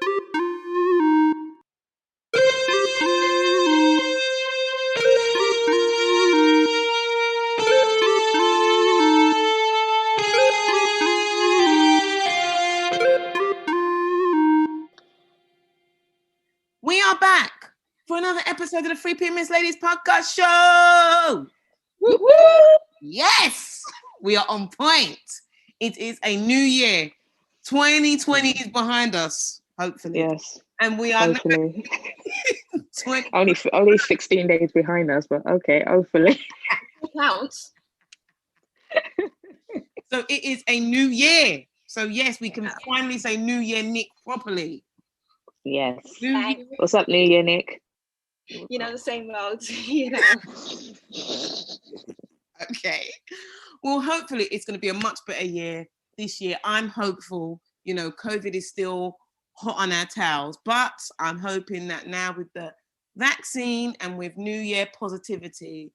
We are back for another episode of the Free Miss Ladies podcast show. Woo-woo! Yes, we are on point. It is a new year. 2020 is behind us, hopefully. Yes. And we are hopefully. only 16 days behind us, but okay, hopefully. Counts. So it is a new year. So yes, we can finally say New Year Nick properly. Yes. What's up, New Year, Nick? You know, the same old, you know. Okay. Well, hopefully it's going to be a much better year this year. I'm hopeful. You know, COVID is still hot on our tails, but I'm hoping that now with the vaccine and with New Year positivity,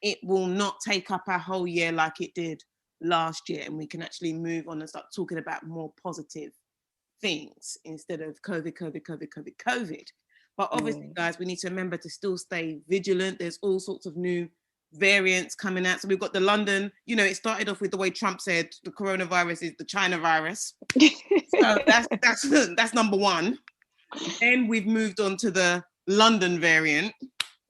it will not take up our whole year like it did last year, and we can actually move on and start talking about more positive things instead of COVID. But obviously, guys, we need to remember to still stay vigilant. There's all sorts of new variants coming out. So we've got the London, you know, it started off with the way Trump said the coronavirus is the China virus. So that's number one. Then we've moved on to the London variant.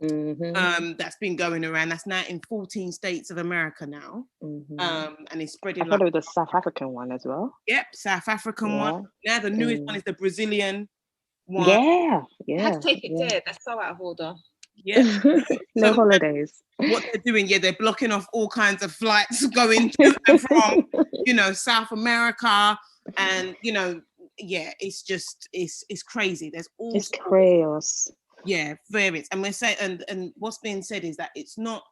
That's been going around. That's now in 14 states of America now. And it's spreading. I thought it was the South African one as well. Yep, South African one. Now the newest one is the Brazilian one. Yeah. I had to take it there. That's so out of order. Yeah. No holidays. What they're doing, they're blocking off all kinds of flights going to and from, you know, South America, and you know, it's just it's crazy. There's all it's chaos. Yeah, variants, and we're saying, and what's being said is that it's not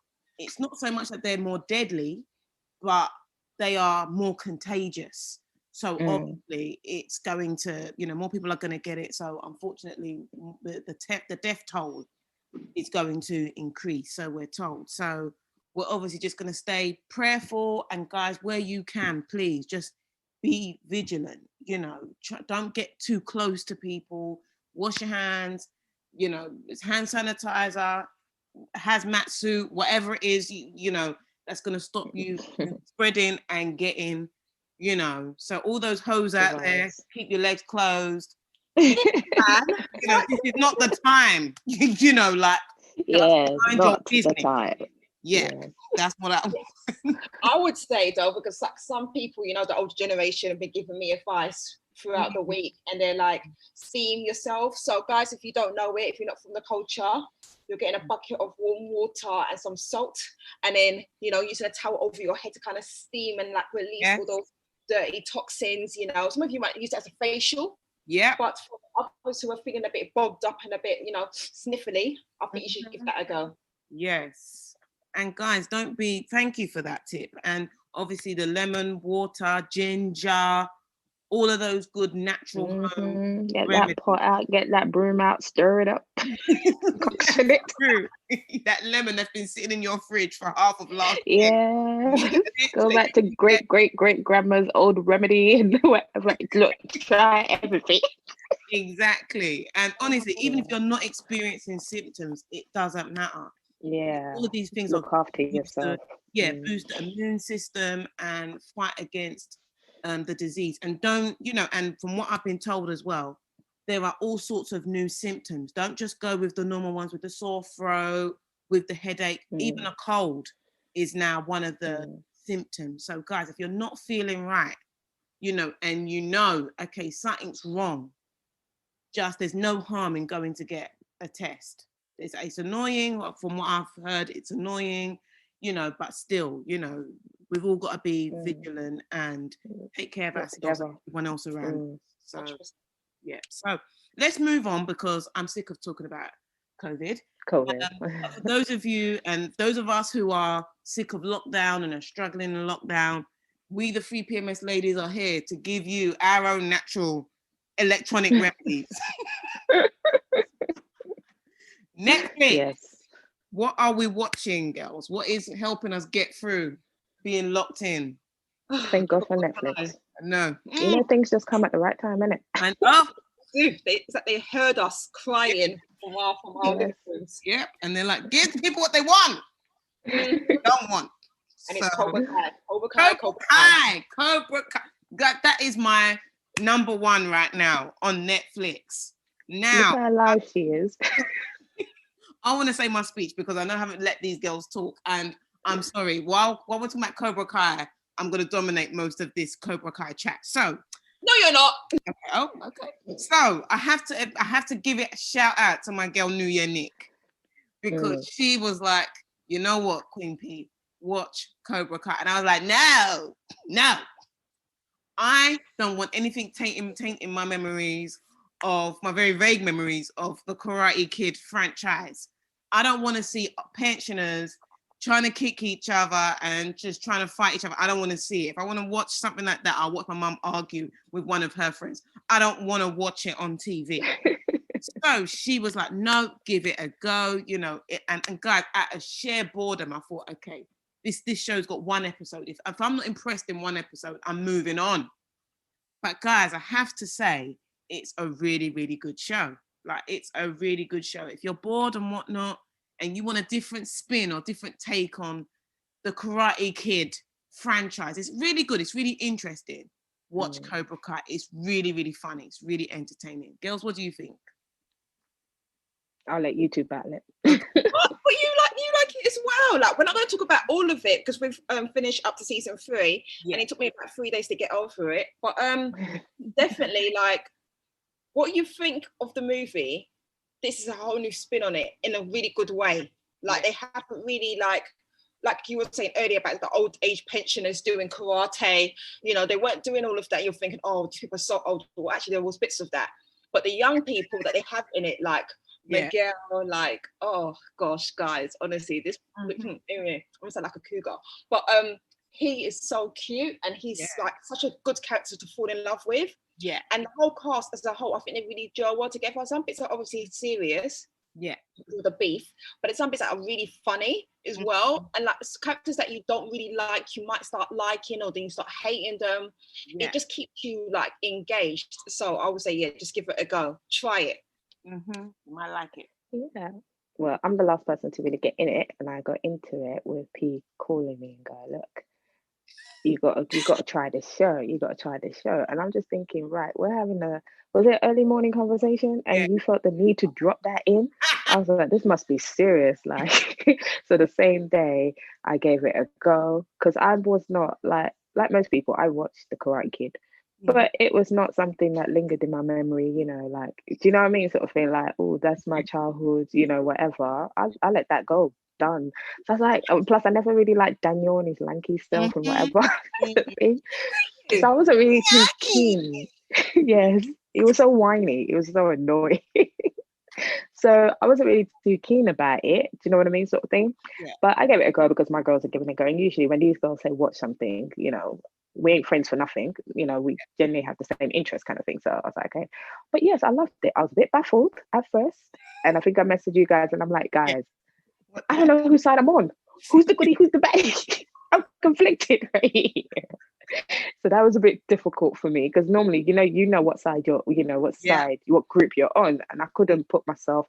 so much that they're more deadly, but they are more contagious. So obviously, it's going to, you know, more people are going to get it. So unfortunately, the death toll is going to increase. So we're told. So we're obviously just going to stay prayerful, and guys, where you can, please just be vigilant. You know, don't get too close to people. Wash your hands. You know, it's hand sanitizer, hazmat suit, whatever it is, you know, that's going to stop you spreading and getting, you know. So all those hoes out there, keep your legs closed. You know, this is not the time, you know, like, not the time. Yeah, that's what I would say, though, because like some people, you know, the older generation have been giving me advice throughout the week, and they're like, steam yourself. So guys, if you don't know it, if you're not from the culture, you're getting a bucket of warm water and some salt, and then, you know, using a towel over your head to kind of steam and like release all those dirty toxins. You know, some of you might use it as a facial, but for others who are feeling a bit bogged up and a bit, you know, sniffly, I think you should give that a go. Yes. And guys, thank you for that tip. And obviously the lemon water, ginger, all of those good natural get that pot out, get that broom out, stir it up. That lemon that's been sitting in your fridge for half of last year. Go back to great grandma's old remedy and whatever. Look, try everything. Exactly. And honestly, even if you're not experiencing symptoms, it doesn't matter. Yeah. All of these things look after yourself. Boost the immune system and fight against the disease. And don't, you know, and from what I've been told as well, there are all sorts of new symptoms. Don't just go with the normal ones, with the sore throat, with the headache. Even a cold is now one of the symptoms. So guys, if you're not feeling right, you know, and you know, okay, something's wrong, there's no harm in going to get a test. It's annoying. From what I've heard, it's annoying, you know, but still, you know, we've all got to be vigilant and take care of ourselves and everyone else around. So, so let's move on, because I'm sick of talking about COVID. For those of you and those of us who are sick of lockdown and are struggling in lockdown, we, the Free PMS ladies, are here to give you our own natural electronic remedies. Netflix. What are we watching, girls? What is helping us get through being locked in? Thank God for Netflix. No. You know, things just come at the right time, innit? And do. It's like they heard us crying from our living rooms. Yep. And they're like, give the people what they want. Don't want. And it's So- Cobra Kai. Cobra Kai. Cobra Kai. That is my number one right now on Netflix. Look Now, how alive she is. I want to say my speech because I know I haven't let these girls talk, and I'm sorry. While we're talking about Cobra Kai, I'm going to dominate most of this Cobra Kai chat. So, No, you're not. okay, okay. So I have to give it a shout out to my girl New Year Nick, because she was like, you know what, Queen P, watch Cobra Kai, and I was like, no, I don't want anything tainting my memories of my very vague memories of the Karate Kid franchise. I don't want to see pensioners trying to kick each other and just trying to fight each other. I don't want to see it. If I want to watch something like that, I'll watch my mum argue with one of her friends. I don't want to watch it on TV. So she was like, no, give it a go, you know. And guys, at a sheer boredom, I thought, okay, this show's got one episode. If I'm not impressed in one episode, I'm moving on. But guys, I have to say, it's a really, really good show. Like, it's a really good show. If you're bored and whatnot, and you want a different spin or different take on the Karate Kid franchise, it's really good. It's really interesting. Watch Cobra Kai. It's really, really funny. It's really entertaining. Girls, what do you think? I'll let you two battle it. But you like it as well. Like, we're not going to talk about all of it because we've finished up to season 3, and it took me about 3 days to get over it. But definitely, like, what you think of the movie, this is a whole new spin on it in a really good way. Like, they haven't really, like you were saying earlier about the old age pensioners doing karate, you know, they weren't doing all of that. You're thinking, oh, these people are so old. Well, actually, there was bits of that. But the young people that they have in it, like Miguel, like, oh gosh, guys, honestly, this anyway, I sound like a cougar. But he is so cute, and he's like such a good character to fall in love with. Yeah. And the whole cast as a whole, I think they really gel well together. Some bits are obviously serious. Yeah. With the beef, but it's some bits that are really funny as well. And like characters that you don't really like, you might start liking, or then you start hating them. It just keeps you like engaged. So I would say, yeah, just give it a go. Try it. You might like it. Yeah. Well, I'm the last person to really get in it, and I got into it with P calling me and go, look, you got to try this show. You got to try this show. And I'm just thinking, right, we're having was it early morning conversation? And you felt the need to drop that in. I was like, this must be serious. Like, so the same day I gave it a go, because I was not like most people, I watched The Karate Kid, but it was not something that lingered in my memory, you know, like, do you know what I mean? Sort of thing like, oh, that's my childhood, you know, whatever. I let that go. Done. So I was like, plus I never really liked Daniel and his lanky stuff and whatever. So I wasn't really too keen. Yes, he was so whiny. It was so annoying. So I wasn't really too keen about it. Do you know what I mean, sort of thing? Yeah. But I gave it a go because my girls are giving it a go. And usually when these girls say watch something, you know, we ain't friends for nothing. You know, we generally have the same interest kind of thing. So I was like, okay. But yes, I loved it. I was a bit baffled at first. And I think I messaged you guys and I'm like, guys, I don't know whose side I'm on. Who's the goodie? Who's the baddie? I'm conflicted right here. So that was a bit difficult for me because normally, you know what side what group you're on, and I couldn't put myself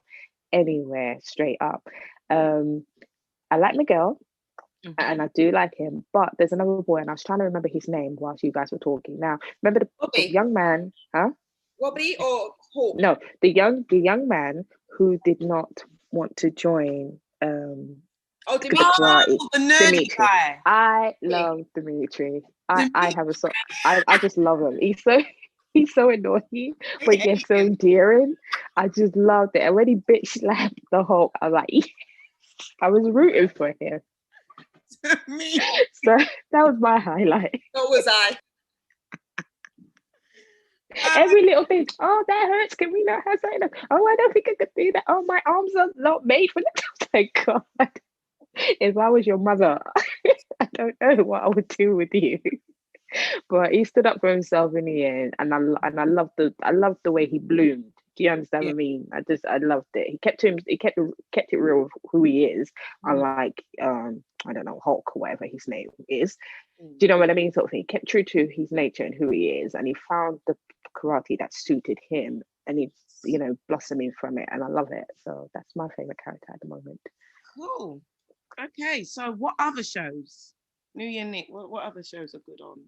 anywhere straight up. I like Miguel, and I do like him, but there's another boy, and I was trying to remember his name whilst you guys were talking. Now, remember the young man, huh? Robbie or who? No, the young man who did not want to join. Dimitri. The nerdy guy. I love Dimitri. I have a song. I just love him. He's so annoying, but yet so endearing. I just loved it. And when he bitch slapped the Hulk, I was like, yes. I was rooting for him. Me. So that was my highlight. So was I. Every little thing. Oh, that hurts. Can we not have something? Oh, I don't think I could do that. Oh, my arms are not made for that. Thank God. If I was your mother, I don't know what I would do with you. But he stood up for himself in the end, and I loved the way he bloomed. Do you understand what I mean? I loved it. He kept it real with who he is, unlike I don't know, Hulk or whatever his name is. Do you know what I mean? Sort of thing. He kept true to his nature and who he is, and he found the karate that suited him and he's blossoming from it, and I love it. So that's my favorite character at the moment. Cool. Okay, so what other shows? New Year Nick, what other shows are good on?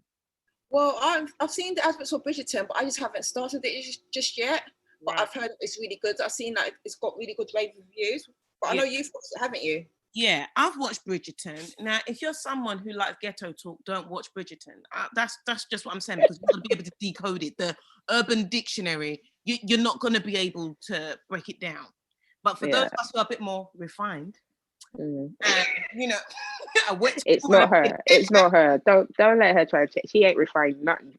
Well, I've seen the adverts for Bridgerton, but I just haven't started it just yet. But I've heard it's really good. I've seen that it's got really good rave reviews. But I know you've watched it, haven't you? Yeah, I've watched Bridgerton. Now, if you're someone who likes ghetto talk, don't watch Bridgerton. That's just what I'm saying, because you're going to be able to decode it. The Urban Dictionary, you're not going to be able to break it down. But for those of us who are a bit more refined, and, it's not her. It's not her. Don't let her try to check. She ain't refined nothing.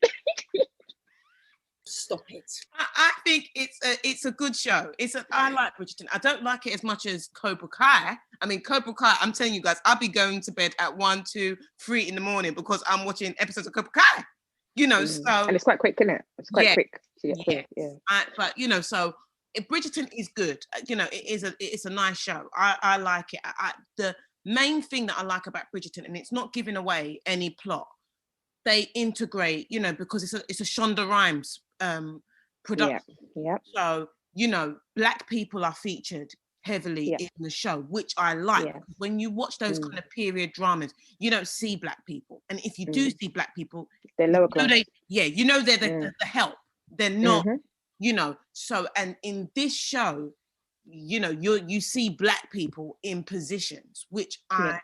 Stop it. I think it's a good show. I like Bridgerton. I don't like it as much as Cobra Kai. I mean, Cobra Kai, I'm telling you guys, I'll be going to bed at 1, 2, 3 in the morning because I'm watching episodes of Cobra Kai. So and it's quite quick, isn't it? It's quite quick. So if Bridgerton is good. It's a nice show. I like it. The main thing that I like about Bridgerton, and it's not giving away any plot, they integrate, because it's a Shonda Rhimes production. Yeah. So, Black people are featured heavily in the show, which I like. Yeah. When you watch those kind of period dramas, you don't see Black people. And if you do see Black people, they're lower class. they're the help. They're not, So, and in this show, you see Black people in positions, which I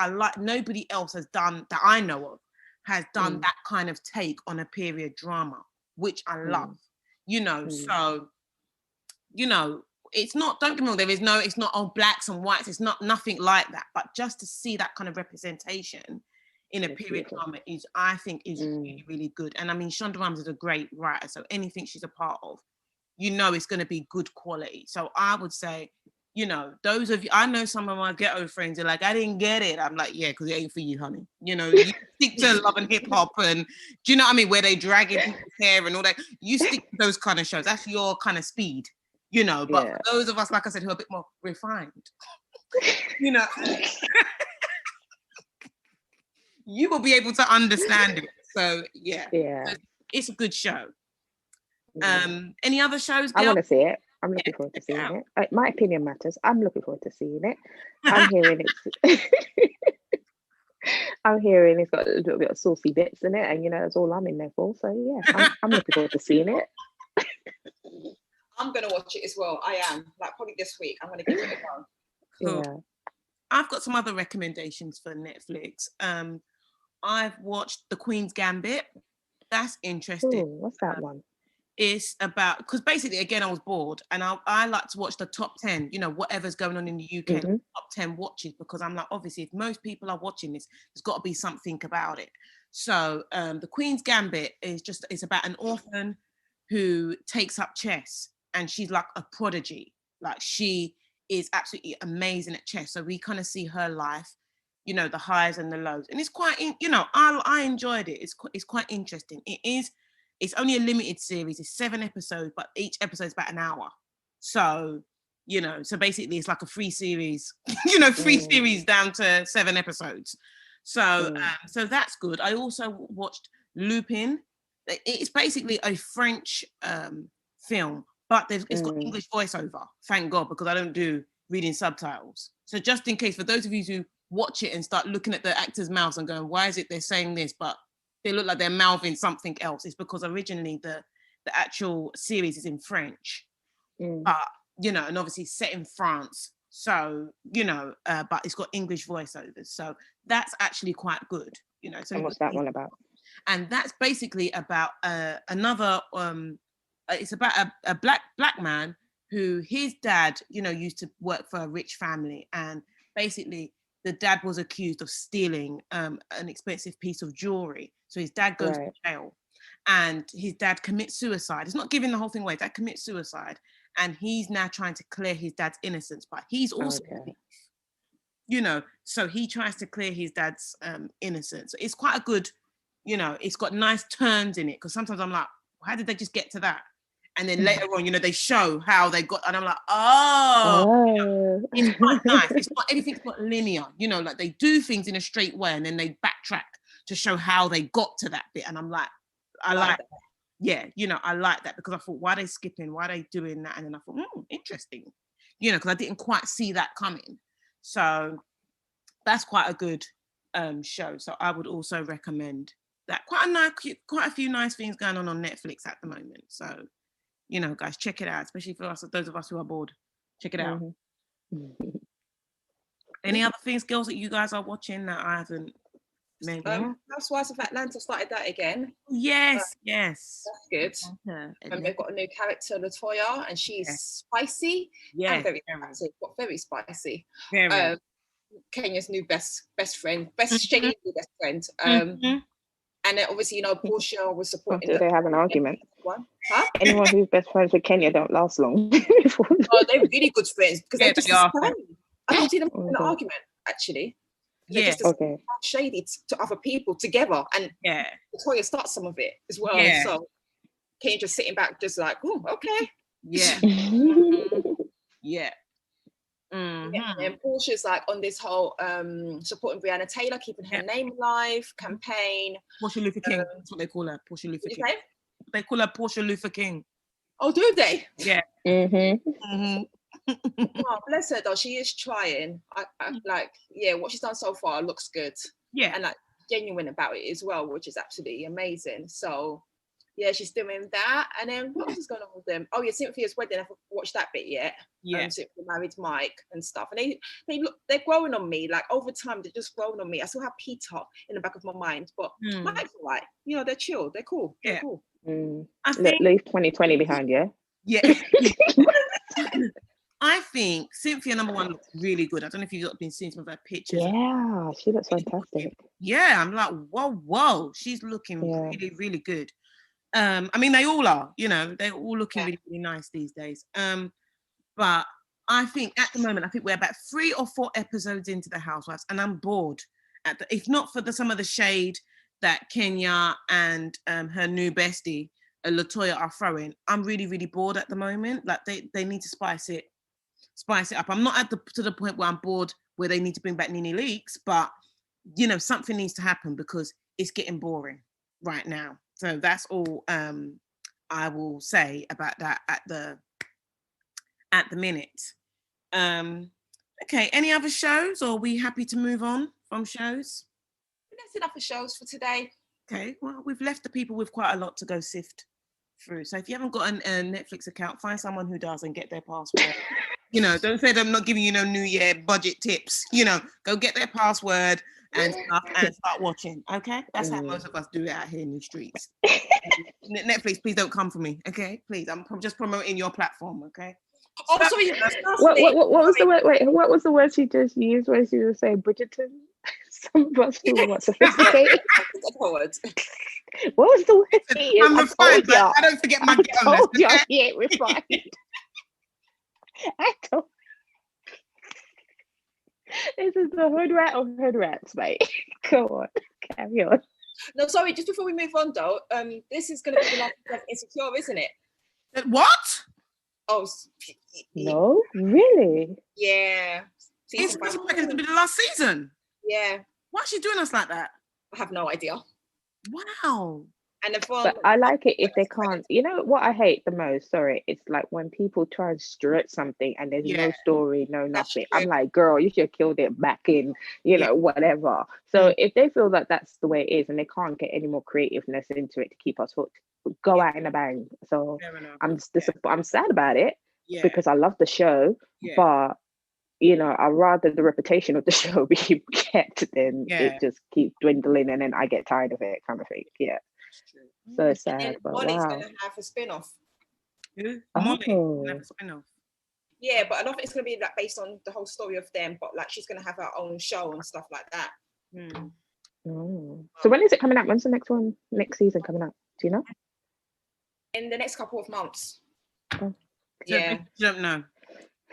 like. Nobody else has done, that I know of, has done that kind of take on a period drama, which I love. So, it's not, don't get me wrong, it's not all blacks and whites, it's nothing like that, but just to see that kind of representation in a period drama I think is really, really good. And I mean, Shonda Rhimes is a great writer, so anything she's a part of, it's going to be good quality. So I would say, those of you, I know some of my ghetto friends are like, I didn't get it. I'm like, yeah, because it ain't for you, honey. You stick to Love and Hip Hop, and do you know what I mean? Where they dragging people's hair and all that. You stick to those kind of shows. That's your kind of speed, But for those of us, like I said, who are a bit more refined, you will be able to understand it. So it's a good show. Any other shows, girl? I want to see it. I'm looking forward to seeing it. My opinion matters. I'm looking forward to seeing it. I'm hearing it's got a little bit of saucy bits in it, and that's all I'm in there for. So yeah, I'm looking forward to seeing it. I'm gonna watch it as well. I am, probably this week. I'm gonna give it a go. Cool. Yeah. I've got some other recommendations for Netflix. I've watched The Queen's Gambit. That's interesting. Ooh, what's that one? It's about, because basically, again, I was bored, and I like to watch the top 10, whatever's going on in the UK, top 10 watches, because I'm like, obviously, if most people are watching this, there's got to be something about it. So The Queen's Gambit is about an orphan who takes up chess, and she's like a prodigy. Like, she is absolutely amazing at chess. So we kind of see her life, the highs and the lows. And it's quite, I enjoyed it. It's quite interesting. It's only a limited series. It's 7 episodes, but each episode is about an hour. So, so basically it's like a free series, series down to 7 episodes. So, so that's good. I also watched Lupin. It's basically a French film, but it's got English voiceover. Thank God, because I don't do reading subtitles. So just in case, for those of you who watch it and start looking at the actors' mouths and going, why is it they're saying this, but they look like they're mouthing something else? It's because originally the actual series is in French, but and obviously set in France. So but it's got English voiceovers. So that's actually quite good. So and what's that one about? And that's basically about another. It's about a black man who his dad, used to work for a rich family, and basically the dad was accused of stealing an expensive piece of jewelry. So his dad goes to jail, and his dad commits suicide. It's not giving the whole thing away. Dad commits suicide, and he's now trying to clear his dad's innocence, but he's also, so he tries to clear his dad's innocence. It's quite a good, it's got nice turns in it, because sometimes I'm like, how did they just get to that? And then later on, they show how they got, and I'm like, it's quite nice. It's not, everything's not linear, like they do things in a straight way, and then they backtrack to show how they got to that bit. And I'm like, I like that. yeah, I like that, because I thought, why are they skipping? Why are they doing that? And then I thought, interesting, because I didn't quite see that coming. So that's quite a good show. So I would also recommend that. Quite a few nice things going on Netflix at the moment. So, guys, check it out, especially for us, those of us who are bored. Check it out. Any other things, girls, that you guys are watching that I haven't mentioned? Housewives of Atlanta started that again. Yes. That's good. And they've got a new character, Latoya, and she's spicy. And very active, but very spicy. Very. Kenya's new best friend, shady best friend. And then obviously, Portia was supporting. Do they have an argument? Huh? Anyone who's best friends with Kenya don't last long. They're really good friends because they just I don't see them in an argument, actually. They just shady to other people together, and Latoya starts some of it as well. So Kenya just sitting back, just like, oh, okay. And Portia's like on this whole supporting Breonna Taylor, keeping her name alive campaign. Portia Luther King, that's what they call her. Portia Luther King. They call her Portia Luther King. Oh, do they? Yeah. Oh, bless her though. She is trying. I like, what she's done so far looks good. Yeah. And like genuine about it as well, which is absolutely amazing. So yeah, she's doing that. And then what else is going on with them? Oh yeah, Cynthia's wedding. I haven't watched that bit yet. Yeah. Cynthia married Mike and stuff. And they're growing on me. Like over time, they're just growing on me. I still have Peter in the back of my mind, but Mike's all right. They're chill. They're cool. They're cool. Leave 2020 behind, yeah? Yeah. I think Cynthia, number one, looks really good. I don't know if you've been seeing some of her pictures. Yeah, she looks fantastic. Yeah, I'm like, whoa. She's looking really, really good. I mean, they all are, they're all looking really, really nice these days. But I think at the moment, we're about 3 or 4 episodes into the Housewives, and I'm bored. If not for some of the shade that Kenya and her new bestie, Latoya, are throwing, I'm really, really bored at the moment. Like they need to spice it up. I'm not to the point where I'm bored where they need to bring back Nene Leakes, but something needs to happen because it's getting boring right now. So that's all I will say about that at the minute. Okay, any other shows, or are we happy to move on from shows? That's enough of shows for today. Okay, well, we've left the people with quite a lot to go sift through. So if you haven't got a Netflix account, find someone who does and get their password. Don't say I'm not giving you no New Year budget tips. Go get their password and stuff and start watching. Okay, that's how most of us do it out here in the streets. Netflix, please don't come for me. Okay, please. I'm just promoting your platform. Okay. Oh, sorry. What was the word? Wait, what was the word she just used when she was saying Bridgerton? Some of us who were sophisticated. What was the word? I'm refined, but I don't forget my get on this. Okay? Yeah, refined. I don't. This is the hood rat of hood rats, mate. Go on, carry on. No, sorry. Just before we move on, though, this is going to be the last of Insecure, isn't it? What? Oh, no, really? Yeah. It's going to be the last season. Yeah. Why is she doing us like that? I have no idea. Wow. And but I like it if they can't. You know what I hate the most? Sorry, it's like when people try and stretch something and there's no story, no nothing. I'm like, girl, you should have killed it back in, whatever. So if they feel that that's the way it is and they can't get any more creativeness into it to keep us hooked, go out in a bang. So I'm just I'm sad about it because I love the show, but I'd rather the reputation of the show be kept than it just keep dwindling and then I get tired of it, kind of thing. Yeah. So sad. And Molly's going to have a spin-off. Who? Molly going to have a spin-off. Yeah, but I don't think it's going to be like based on the whole story of them, but like she's going to have her own show and stuff like that. So when is it coming out? When's the next season coming out? Do you know? In the next couple of months. Oh. Yeah. You don't know.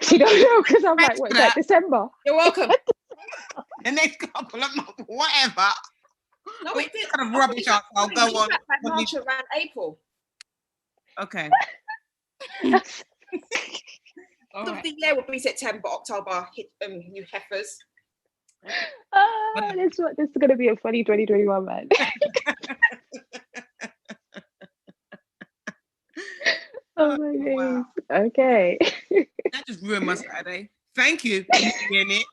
She don't know because I'm like, what is that? December? You're welcome. The next couple of months, whatever. No, it did. Kind of rubbish. I'll go on. March around April. Okay. The year will be September, October. New heifers. This is going to be a funny 2021, man. Oh my Wow. days. Okay. That just ruined my Saturday. Thank you, Nick.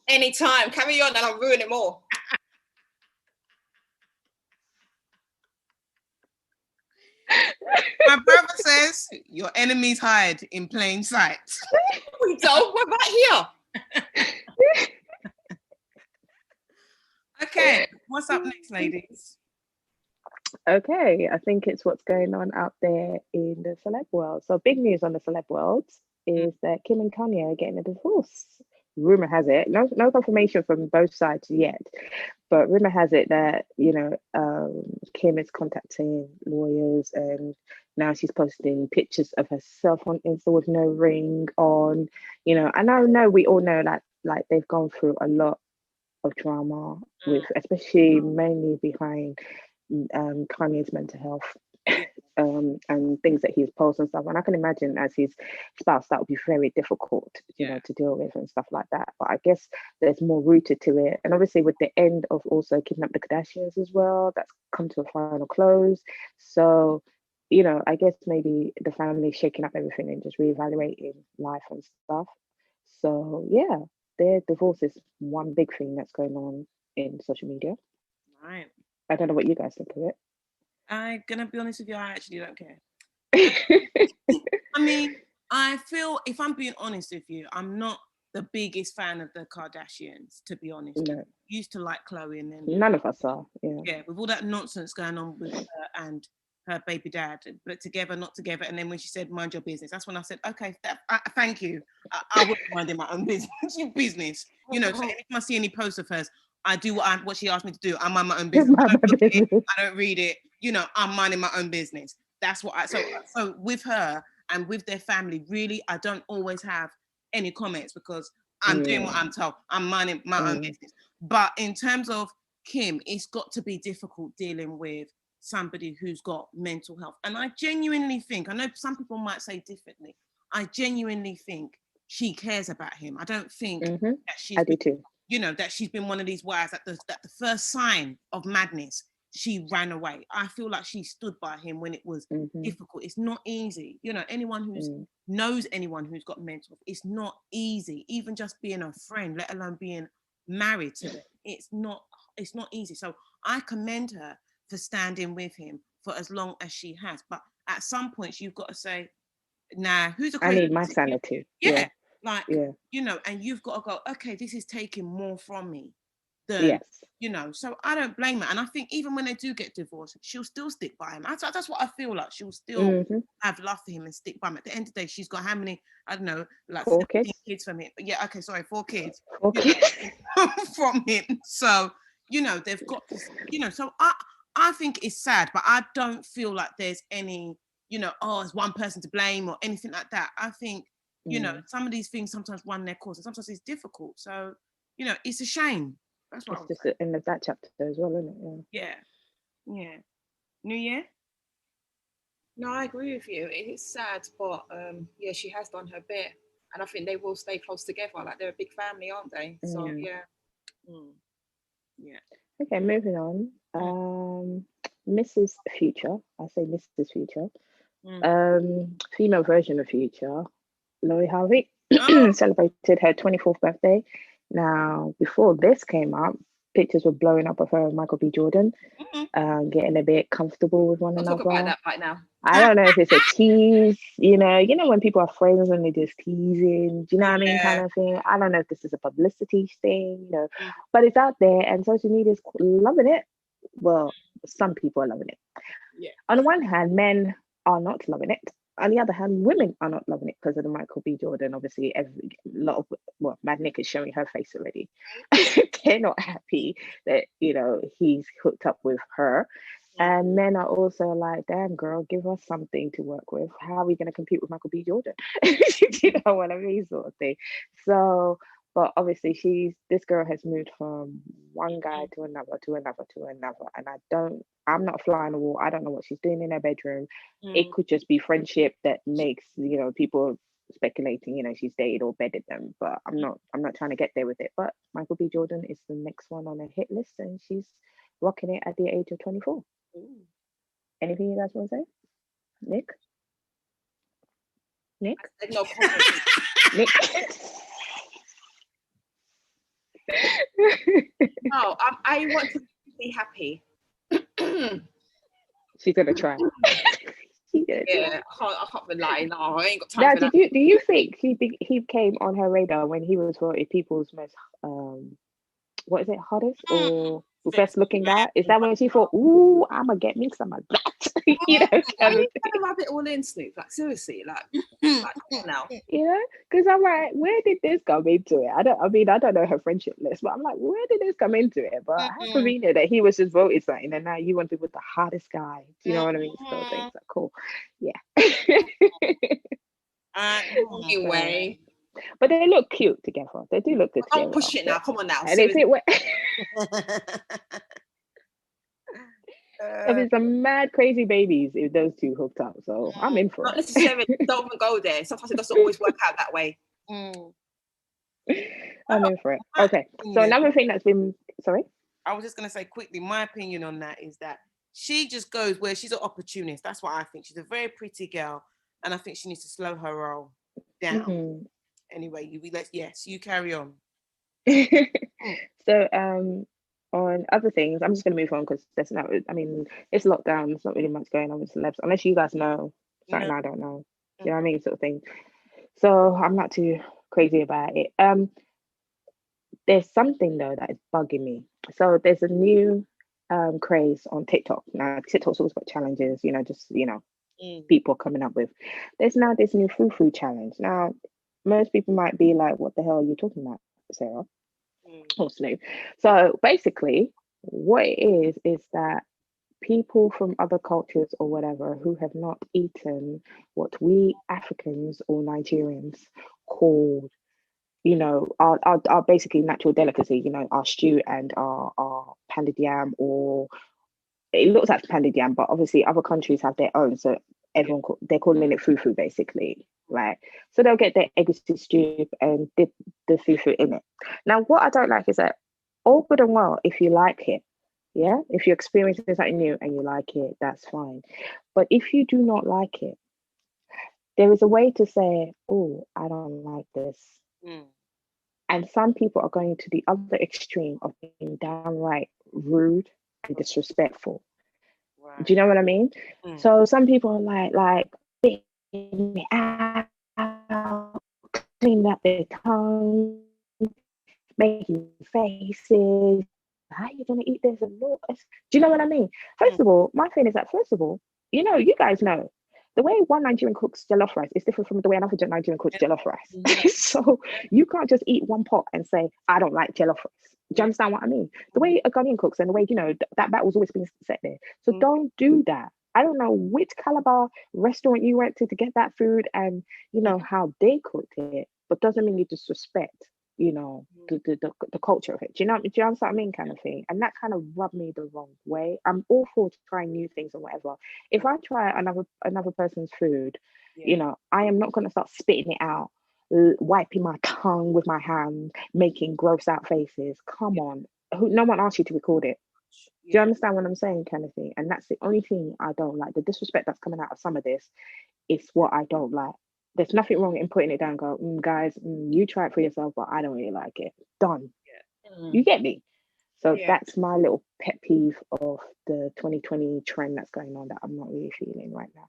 Anytime, carry on, and I'll ruin it more. My brother says your enemies hide in plain sight. We don't. We're right here. Okay, what's up next, ladies? Okay, I think it's what's going on out there in the celeb world. So big news on the celeb world is that Kim and Kanye are getting a divorce. Rumor has it, no confirmation from both sides yet, but rumor has it that Kim is contacting lawyers, and now she's posting pictures of herself on Insta with no ring on. And I know we all know that like they've gone through a lot of drama with, especially mainly behind Kanye's mental health and things that he's posted and stuff. And I can imagine as his spouse, that would be very difficult, to deal with and stuff like that. But I guess there's more rooted to it. And obviously with the end of also Keeping Up the Kardashians as well, that's come to a final close. So, I guess maybe the family shaking up everything and just reevaluating life and stuff. So yeah, their divorce is one big thing that's going on in social media. Right. I don't know what you guys think of I'm gonna be honest with you, I actually don't care. it. I mean, I feel, if I'm being honest with you, I'm not the biggest fan of the Kardashians, to be honest. No. Used to like Khloe, and then None of us are. Yeah. yeah, with all that nonsense going on with her and her baby dad, but together, not together. And then when she said, "Mind your business," that's when I said, "Okay, thank you. I wouldn't mind my own business. Your business, So anytime I see any posts of hers, I do what she asked me to do. I mind my own business. I don't read it. I'm minding my own business. That's what I. So with her and with their family, really, I don't always have any comments because I'm doing what I'm told. I'm minding my own business. But in terms of Kim, it's got to be difficult dealing with somebody who's got mental health. And I genuinely think, I know some people might say differently, I genuinely think she cares about him. I don't think that she's I do too. that she's been one of these wives that the first sign of madness, she ran away. I feel like she stood by him when it was difficult. It's not easy. Anyone who's knows anyone who's got mental health, it's not easy. Even just being a friend, let alone being married to them, it's not easy. So I commend her for standing with him for as long as she has. But at some points, you've got to say, nah, who's a crazy I need my sanity. Yeah. And you've got to go, okay, this is taking more from me than, so I don't blame her. And I think even when they do get divorced, she'll still stick by him. That's what I feel like. She'll still have love for him and stick by him. At the end of the day, she's got how many, I don't know, like 4 kids from him. Yeah, okay, sorry, 4 kids. 4 kids from him. So, they've got to, so I think it's sad, but I don't feel like there's any, it's one person to blame or anything like that. I think, some of these things sometimes run their course and sometimes it's difficult. So, it's a shame. That's what it's just the end of that chapter as well, isn't it? Yeah. New Year? No, I agree with you. It is sad, but yeah, she has done her bit. And I think they will stay close together. Like they're a big family, aren't they? So yeah. Yeah. Okay, moving on. Mrs. Future. I say Mrs. Future. Female version of Future. Lori Harvey celebrated her 24th birthday. Now, before this came up, pictures were blowing up of her and Michael B. Jordan, getting a bit comfortable with one another. Talk about that right now. I don't know if it's a tease, when people are friends and they're just teasing, do you know what I mean, kind of thing. I don't know if this is a publicity thing, but it's out there and social media is loving it. Well, some people are loving it. Yeah. On the one hand, men are not loving it. On the other hand, women are not loving it because of the Michael B. Jordan. Obviously, Mad Nick is showing her face already. They're not happy that, he's hooked up with her. And men are also like, damn, girl, give us something to work with. How are we going to compete with Michael B. Jordan? You know what I mean? Sort of thing. So, but obviously this girl has moved from one guy to another, to another, to another. And I'm not a fly on the wall. I don't know what she's doing in her bedroom. It could just be friendship that makes, people speculating, she's dated or bedded them. But I'm not trying to get there with it. But Michael B. Jordan is the next one on a hit list and she's rocking it at the age of 24. Anything you guys want to say? Nick? Nick? I said no comment. Nick? No, I want to be happy. She's gonna try. She's gonna try. Yeah, I can't be lying. No, I ain't got time Now, for that. do you think he came on her radar when he was voted people's most what is it, hottest or best looking guy? Is that when she thought, ooh, I'ma get me some of that? You know, Why kind are of you thing. trying to rub it all in, Snoop? Like seriously, like come on now. You know, because I'm like, where did this come into it? I don't know her friendship list, but I'm like, where did this come into it? But how convenient that he was just voted something, and now you want to be with the hottest guy. Do you know what I mean? So things are cool. Yeah. Anyway, But they look cute together. They do look good don't together. push it now. Come on now. And if Seriously. it were, there's some mad crazy babies if those two hooked up. So I'm in for Not it. necessarily. Don't even go there. Sometimes it doesn't always work out that way. I'm in for it. Okay. So another thing that's been, sorry? I was just going to say quickly, my opinion on that is that she just goes where she's an opportunist. That's what I think. She's a very pretty girl. And I think she needs to slow her roll down. Mm-hmm. Anyway, you carry on. So on other things, I'm just going to move on because there's no, I mean, it's lockdown. There's not really much going on with celebs unless you guys know something I don't know. You know what I mean? Sort of thing. So I'm not too crazy about it. There's something though that is bugging me. So there's a new craze on TikTok. Now TikTok's always got challenges, you know, just people coming up with. There's now this new frou challenge. Now most people might be like, what the hell are you talking about, Sarah? Or Snoop. So basically what it is that people from other cultures or whatever who have not eaten what we Africans or Nigerians call, you know, our basically natural delicacy, you know, our stew and our pounded yam, or it looks like pounded yam, but obviously other countries have their own. So they're calling it fufu basically, right? So they'll get their egusi stew and dip the fufu in it. Now, what I don't like is that all good and well if you like it, yeah, if you're experiencing something new and you like it, that's fine. But if you do not like it, there is a way to say, oh, I don't like this. And some people are going to the other extreme of being downright rude and disrespectful. Right. Do you know what I mean? So some people are like spitting it out, cleaning up their tongue, making faces. How are you gonna eat this? Do you know what I mean? First of all, my thing is that you know, you guys know the way one Nigerian cooks jollof rice is different from the way another Nigerian cooks jollof rice. So you can't just eat one pot and say, I don't like jollof rice. Do you understand what I mean? The way a Ghanaian cooks and the way, you know, that battle's always been set there. So don't do that. I don't know which Calabar restaurant you went to get that food and, you know, how they cooked it, but doesn't mean you disrespect, you know, the culture of it. Do you understand what I mean, kind of thing? And that kind of rubbed me the wrong way. I'm all for trying new things and whatever. If I try another person's food, you know, I am not going to start spitting it out, wiping my tongue with my hand, making gross out faces. Come on, no one asked you to record it. Do you understand what I'm saying, kind of thing? And that's the only thing I don't like. The disrespect that's coming out of some of this is what I don't like. There's nothing wrong in putting it down and go, guys, you try it for yourself, but I don't really like it. Done. You get me? So that's my little pet peeve of the 2020 trend that's going on that I'm not really feeling right now.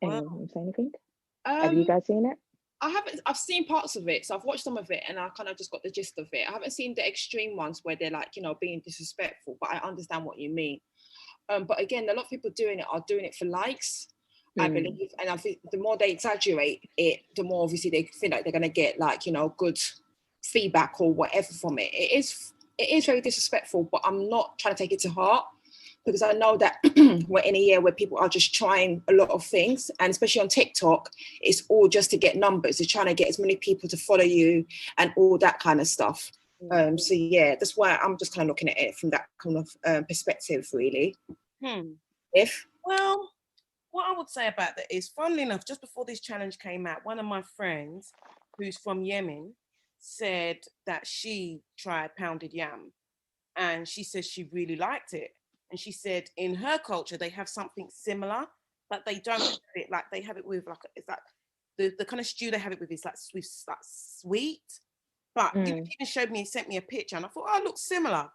Anyone say anything? Have you guys seen it? I haven't. I've seen parts of it, so I've watched some of it, and I kind of just got the gist of it. I haven't seen the extreme ones where they're like, you know, being disrespectful, but I understand what you mean. But again, a lot of people doing it for likes, I believe, and I think the more they exaggerate it, the more obviously they feel like they're gonna get like, you know, good feedback or whatever from it. It is very disrespectful, but I'm not trying to take it to heart. Because I know that we're in a year where people are just trying a lot of things, and especially on TikTok, it's all just to get numbers. They're trying to get as many people to follow you and all that kind of stuff. So yeah, that's why I'm just kind of looking at it from that kind of perspective, really. Well, what I would say about that is, funnily enough, just before this challenge came out, one of my friends who's from Yemen said that she tried pounded yam, and she said she really liked it. And she said in her culture, they have something similar, but they don't have it like they have it with like it's like the kind of stew they have it with is like sweet. But you know, he even sent me a picture, and I thought, oh, it looks similar.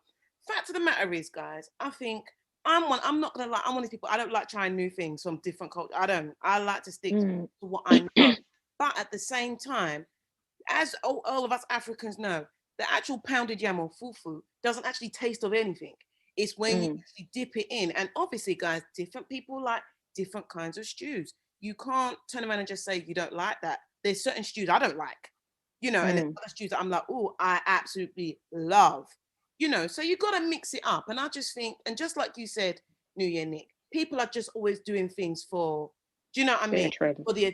Fact of the matter is, guys, I think I'm not gonna lie, I'm one of these people. I don't like trying new things from different cultures. I like to stick to what I know. But at the same time, as all of us Africans know, the actual pounded yam or fufu doesn't actually taste of anything. It's when you actually dip it in. And obviously, guys, different people like different kinds of stews. You can't turn around and just say you don't like that. There's certain stews I don't like, you know, and there's other stews that I'm like, oh, I absolutely love, you know. So you got to mix it up. And I just think, and just like you said, New Year, Nick, people are just always doing things for, do you know what I mean? For the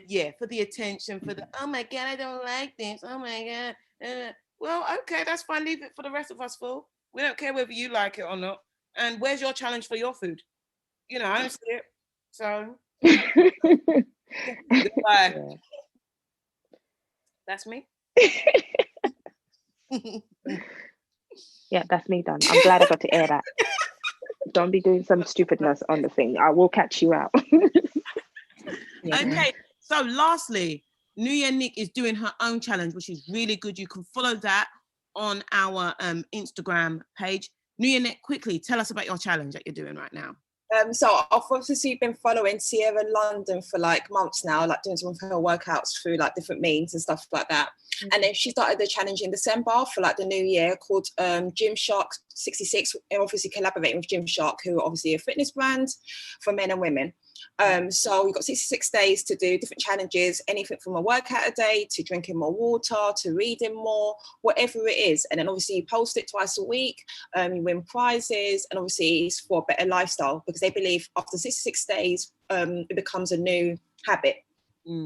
attention, for the, oh my God, I don't like this. Oh my God. Well, okay, that's fine. Leave it for the rest of us, fool. We don't care whether you like it or not. And where's your challenge for your food? You know, I don't see it. So, goodbye. Yeah. That's me. Yeah, that's me done. I'm glad I got to air that. Don't be doing some stupidness on the thing. I will catch you out. Yeah. Okay, so lastly, New Year Nick is doing her own challenge, which is really good. You can follow that on our Instagram page. New Year Nick, quickly tell us about your challenge that you're doing right now. So I've obviously been following Sierra London for like months now, like doing some of her workouts through like different means and stuff like that. And then she started the challenge in December for like the new year called Gymshark 66, obviously collaborating with Gymshark, who are obviously a fitness brand for men and women. So we've got 66 days to do different challenges, anything from a workout a day to drinking more water to reading more, whatever it is. And then obviously you post it twice a week, you win prizes, and obviously it's for a better lifestyle because they believe after 66 days, it becomes a new habit.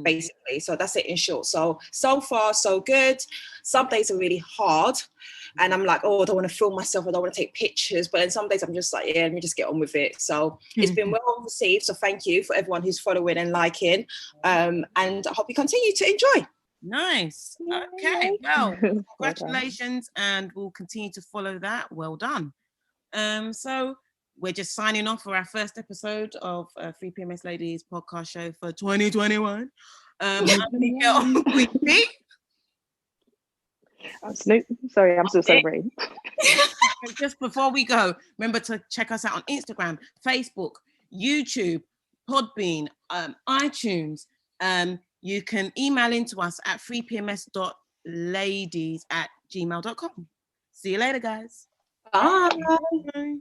Basically, so that's it in short. So far so good. Some days are really hard and I'm like, oh, I don't want to film myself, I don't want to take pictures, but then some days I'm just like, yeah, let me just get on with it. So it's been well received, so thank you for everyone who's following and liking, and I hope you continue to enjoy. Nice. Okay, well, congratulations, and we'll continue to follow that. Well done. So we're just signing off for our first episode of 3PMS Ladies podcast show for 2021. I'm Miguel, Queen P. I'm Snoop. Sorry, I'm still celebrating. Just before we go, remember to check us out on Instagram, Facebook, YouTube, Podbean, iTunes. You can email into us at 3pms.ladies@gmail.com. See you later, guys. Bye. Bye.